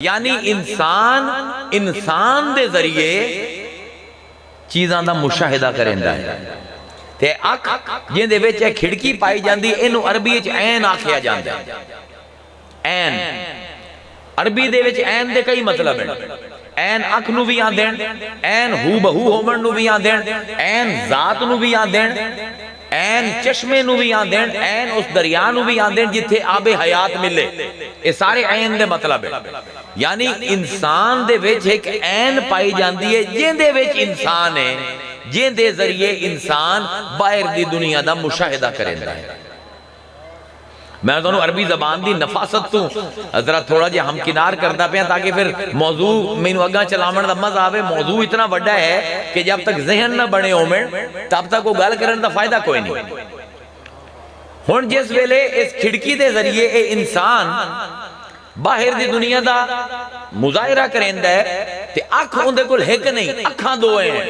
यानी इंसान इंसान दे जरिए चीज़ां दा मुशाहिदा करेंदा है। ते अख जिहदे विच खिड़की पाई जाती, इनू अरबी विच ऐन आखिया जाता है। ऐन अरबी दे विच ऐन दे कई मतलब हैं। ऐन अख नू भी आंदे, ऐन हू बहू होवन नू भी आंदे, ऐन जात नू भी आंदे, ऐन चश्मे नू भी आंदे, ऐन उस दरिया नू भी आंदे जिथे आबे हयात मिले। ये सारे ऐन दे मतलब है। यानी इंसान दे विच एक ऐन पाई जाती है जिहदे विच इंसान है, जिहदे जरिए इंसान बाहर दी दुनिया दा मुशाहिदा करेंदा है। मैं तुहानू अरबी जबान की नफासत तू जरा थोड़ा जिहा हमकिनार करता पाया ताकि फिर मौजू मैनू अग्गा चलावन का मजा आवे। मौजू इतना बड़ा है कि जब तक जहन ना बने होवे तब तक वो गल करने का फायदा कोई नहीं। हुण जिस वेले इस खिड़की के जरिए ये इंसान बाहर की दुनिया का मुजाहिरा करेंदा है ते अख उहदे कोल हिक नहीं, अखां दो हैं।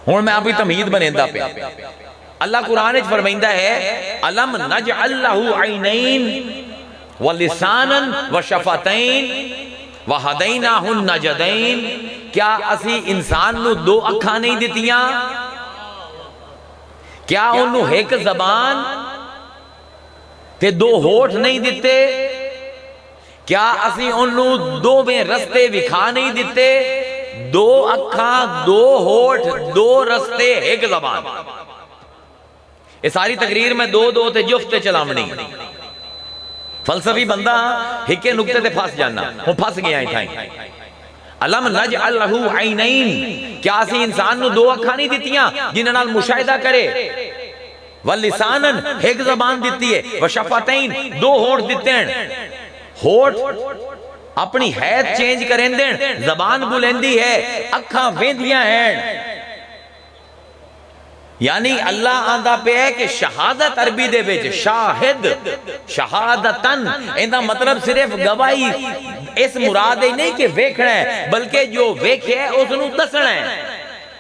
हुण मैं आपकी तमीद बनेंदा पिया। अल्लाह कुरान विच फरमाइंदा है, अलम नजअल लहू ऐनैन व लिसानन व शफतैन व हदैनाहु नजदैन। क्या असी इंसान नू दो अखां नहीं दित्तियां? क्या उन्नू एक जबान ते दो होठ नहीं दिते? क्या असी उन्नू दोवें रस्ते विखा नहीं दिते? दो अखां, दो होठ, दो रस्ते, एक जबान। ये सारी तकरीर में दो दो ते जुफ्त चलावनी। फलसफी बंदा हिके नुक्ते ते फस जाना, हूं फस गया इथाई। अलम नजअल लहू ऐनैन, क्या असी इंसान नू दो अखां नहीं दित्तियां जिन्हां नाल मुशाहिदा करे? व लिसानन, एक जबान दित्ती है। व शफतैन, दो होठ दित्ते हैं। होठ अपनी हैत चेंज करेंदे, जबान बुलंदी है, अखां वेंदियां हैं। यानी अल्लाह आंदा पे है कि शहादत अरबी दे विच शाहिद, शहादतन, इहदा मतलब सिर्फ गवाही इस मुराद ही नहीं कि वेखना है, बल्कि जो वेख्या उसनू दसना है।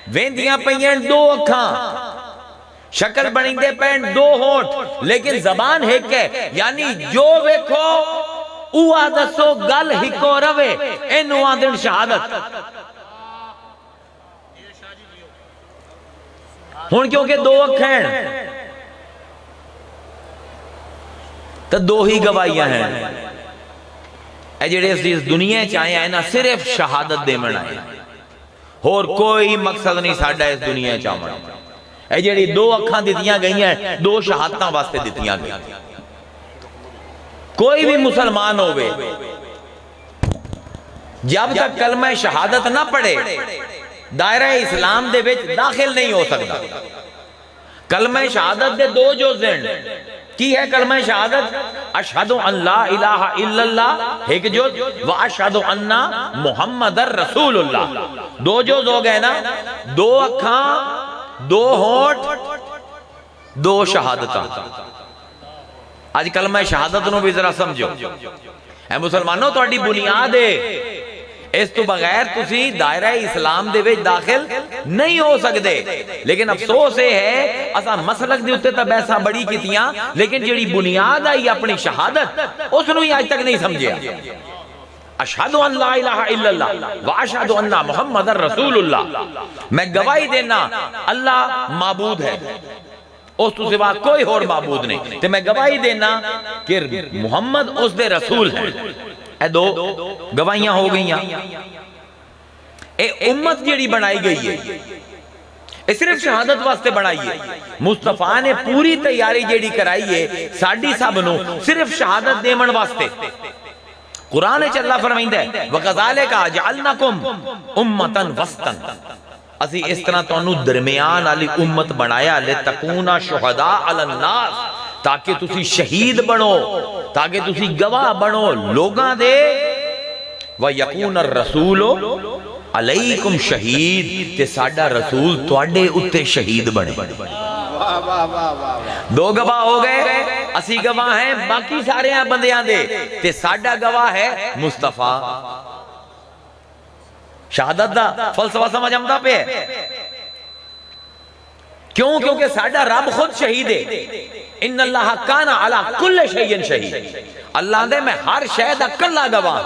वेंदियां पईयां दो अखां, शक्ल बनिंदे पैन दो होठ, लेकिन जबान हिक है। यानी जो वेखो उहा दसो, गल हिको रवे, इनू आंदे शहादत। हुण क्योंकि दो अखां हैं तो दो ही गवाहियां हैं। ए जिहड़े इस दुनिया च आए हैं ना, सिर्फ शहादत देवन आए, होर कोई मकसद नहीं साडा इस दुनिया च आवन। ए जिहड़ी दो अखां दित्तियां गईयां, दो शहादतां वास्ते दित्तियां गईयां। कोई भी मुसलमान होवे, जब तक कलमा शहादत ना पढ़े दायरा इस्लाम दे विच दाखिल नहीं हो सकता। कलमा शहादत दे दो जुज़ हैं। की है कलमा शहादत? अशहदु अन ला इलाहा इल्लल्लाह एक जुज़, व अशहदु अन्ना मुहम्मदर रसूलुल्लाह दो जुज़ हो गए ना। दो अखां, दो होठ, दो शहादतां। आज कलमा शहादत नूं भी जरा समझो। ऐ मुसलमानों, तुहाडी बुनियाद है, इस तो बगैर तुसी दायरा इस्लाम दे विच दाखिल नहीं हो सकते। लेकिन अफसोस ये है असा मसलक दे उत्ते तां बहसां बड़ी कीतियां, लेकिन जिहड़ी बुनियाद आई अपनी शहादत उसनूं ही अज तक नहीं समझिया। अशहदु अन ला इलाहा इल्लल्लाह व अशहदु अन्ना मुहम्मदर रसूलुल्लाह, मैं गवाही देना अल्लाह माबूद है, उस तो सिवा कोई और माबूद नहीं, ते मैं गवाही देना कि मुहम्मद उस दे रसूल है। ए दो गवाहियां हो गई। ए उम्मत जिहड़ी बनाई गई है, ये सिर्फ शहादत वास्ते बनाई है। मुस्तफा ने पूरी तैयारी जिहड़ी कराई है साडी सब नूं सिर्फ शहादत देवन वास्ते। कुरान च अल्लाह फरमाइंदा है, व कज़ालिका जअलनाकुम उम्मतन वसतन, असी इस तरह तुहानू दरमियान वाली उम्मत बनाया, ले तकूना शुहदा अलन नास, ताकि तुसी शहीद बनो, ताकि तुसी गवाह बनो लोगां दे। व यकून रसूल अलैकुम शहीद, ते साडा रसूल तुहाडे उत्ते शहीद बने। दो गवाह हो गए, असी गवाह हैं बाकी सारे बंदियां दे, ते साडा गवाह है मुस्तफा। शहादत दा फलसफा समझ आंदा पे? क्यों? क्योंकि साडा रब खुद शहीद है। इन्ना अल्लाह काना अला कुल्ले शैइन शहीद। अल्लाह दे मैं हर शय दा कल्ला गवाह।